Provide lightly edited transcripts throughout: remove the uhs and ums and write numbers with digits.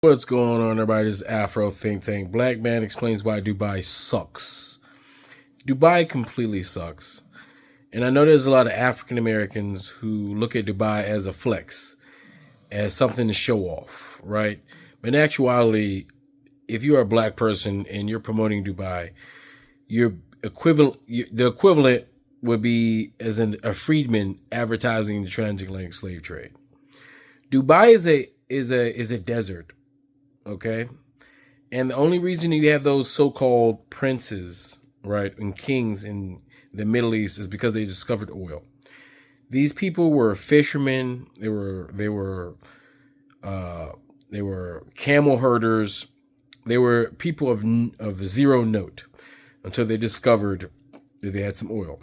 What's going on, everybody? This is Afro Think Tank. Black man explains why Dubai sucks. Dubai completely sucks. And I know there's a lot of African Americans who look at Dubai as a flex, as something to show off, right? But in actuality, if you're a black person and you're promoting Dubai, the equivalent would be as a freedman advertising the transatlantic slave trade. Dubai is a desert. Okay. And the only reason you have those so-called princes, right, and kings in the Middle East is because they discovered oil. These people were fishermen. They were camel herders. They were people of zero note until they discovered that they had some oil.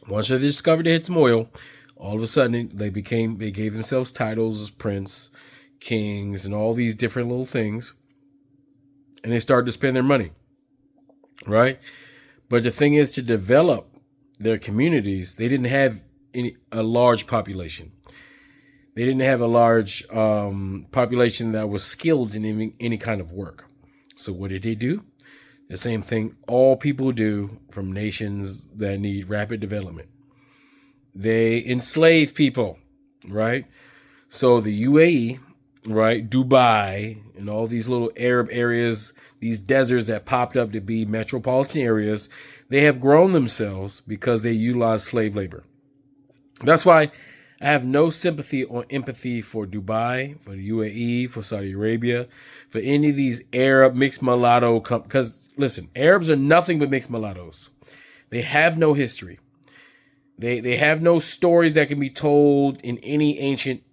Once they discovered they had some oil, all of a sudden they gave themselves titles as prince, kings, and all these different little things, and they started to spend their money, right? But the thing is, to develop their communities, they didn't have a large population. They didn't have a large population that was skilled in any kind of work. So what did they do? The same thing all people do from nations that need rapid development. They enslave people, right? So the UAE, right, Dubai, and all these little Arab areas, these deserts that popped up to be metropolitan areas, they have grown themselves because they utilize slave labor. That's why I have no sympathy or empathy for Dubai, for the UAE, for Saudi Arabia, for any of these Arab mixed mulatto because listen, Arabs are nothing but mixed mulattoes. They have no history. They have no stories that can be told in any ancient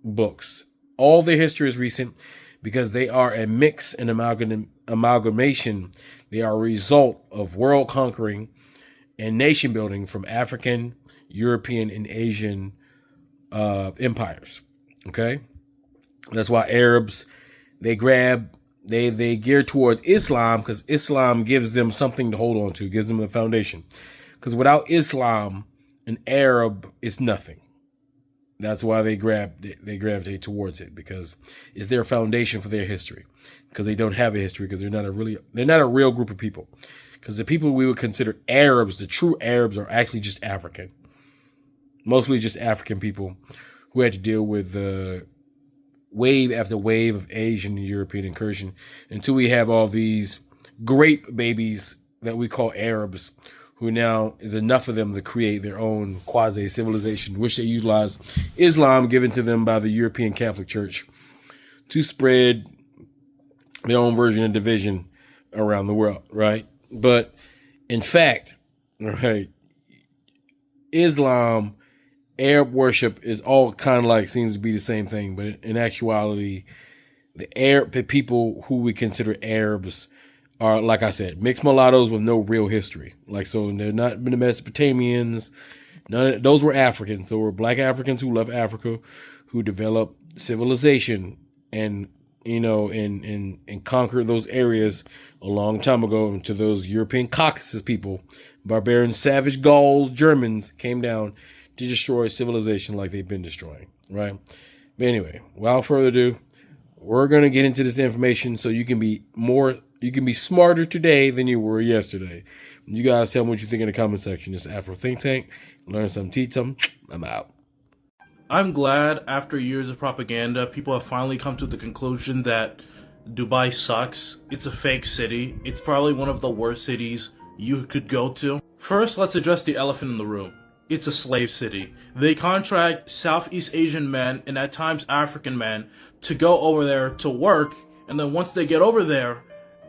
books. All their history is recent because they are a mix and amalgamation. They are a result of world conquering and nation building from African, European, and Asian empires. Okay, that's why Arabs they gear towards Islam because Islam gives them something to hold on to, gives them a foundation. Because without Islam, an Arab is nothing. That's why they gravitate towards it, because it's their foundation for their history. Because they don't have a history, because they're not a real group of people. Because the people we would consider Arabs, the true Arabs, are actually just African. Mostly just African people who had to deal with wave after wave of Asian and European incursion until we have all these grape babies that we call Arabs, who now is enough of them to create their own quasi-civilization, which they utilize Islam given to them by the European Catholic Church to spread their own version of division around the world, right? But in fact, right, Islam, Arab worship is all kind of like seems to be the same thing, but in actuality, the people who we consider Arabs are, like I said, mixed mulattoes with no real history. Like, so they're not the Mesopotamians. Those were Africans. There were black Africans who left Africa, who developed civilization and, and conquered those areas a long time ago. And to those European Caucasus people, barbarian, savage Gauls, Germans came down to destroy civilization like they've been destroying, right? But anyway, without further ado, we're going to get into this information so you can be smarter today than you were yesterday. You guys tell me what you think in the comment section. This is Afro Think Tank. Learn something, teach something. I'm out. I'm glad after years of propaganda, people have finally come to the conclusion that Dubai sucks. It's a fake city. It's probably one of the worst cities you could go to. First, let's address the elephant in the room. It's a slave city. They contract Southeast Asian men and at times African men to go over there to work, and then once they get over there,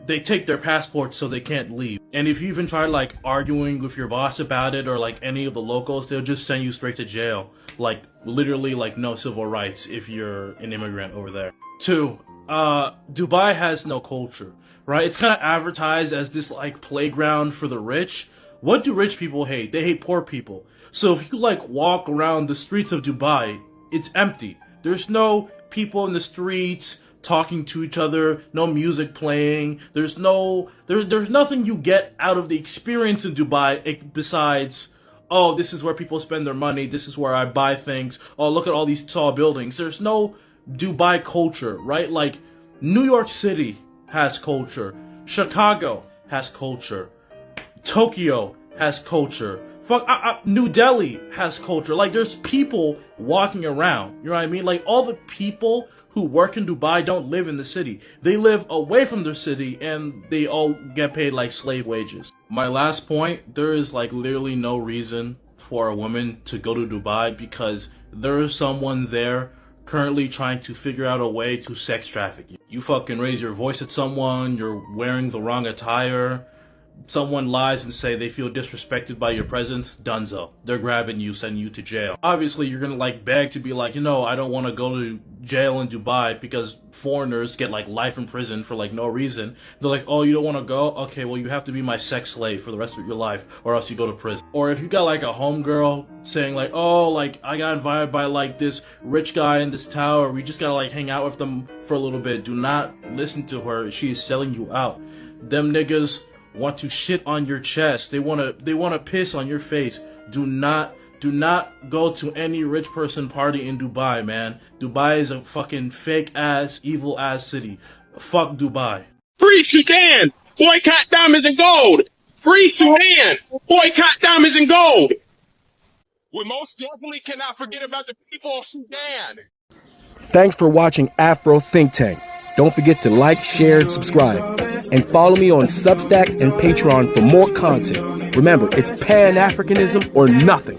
they take their passports so they can't leave. And if you even try like arguing with your boss about it or like any of the locals, they'll just send you straight to jail. Like literally like no civil rights if you're an immigrant over there. Two, Dubai has no culture, right? It's kind of advertised as this like playground for the rich. What do rich people hate? They hate poor people. So if you like walk around the streets of Dubai, it's empty. There's no people in the streets talking to each other, no music playing. There's nothing you get out of the experience in Dubai besides, oh, this is where people spend their money. This is where I buy things. Oh, look at all these tall buildings. There's no Dubai culture, right? Like, New York City has culture. Chicago has culture. Tokyo has culture. New Delhi has culture. Like, there's people walking around. You know what I mean? Like, all the people who work in Dubai don't live in the city. They live away from their city, and they all get paid like slave wages. My last point, there is like literally no reason for a woman to go to Dubai, because there is someone there currently trying to figure out a way to sex traffic you. You fucking raise your voice at someone, you're wearing the wrong attire, someone lies and say they feel disrespected by your presence, dunzo. They're grabbing you, sending you to jail. Obviously, you're gonna like beg to be like, I don't want to go to jail in Dubai, because foreigners get like life in prison for like no reason. They're like, oh, you don't want to go? Okay, well, you have to be my sex slave for the rest of your life, or else you go to prison. Or if you got like a homegirl saying like, oh, like I got invited by like this rich guy in this tower, we just gotta like hang out with them for a little bit. Do not listen to her. She is selling you out. Them niggas want to shit on your chest. They wanna piss on your face. Do not go to any rich person party in Dubai, man. Dubai is a fucking fake ass, evil ass city. Fuck Dubai. Free Sudan! Boycott diamonds and gold! Free Sudan! Boycott diamonds and gold! We most definitely cannot forget about the people of Sudan. Thanks for watching Afro Think Tank. Don't forget to like, share, and subscribe. And follow me on Substack and Patreon for more content. Remember, it's Pan-Africanism or nothing.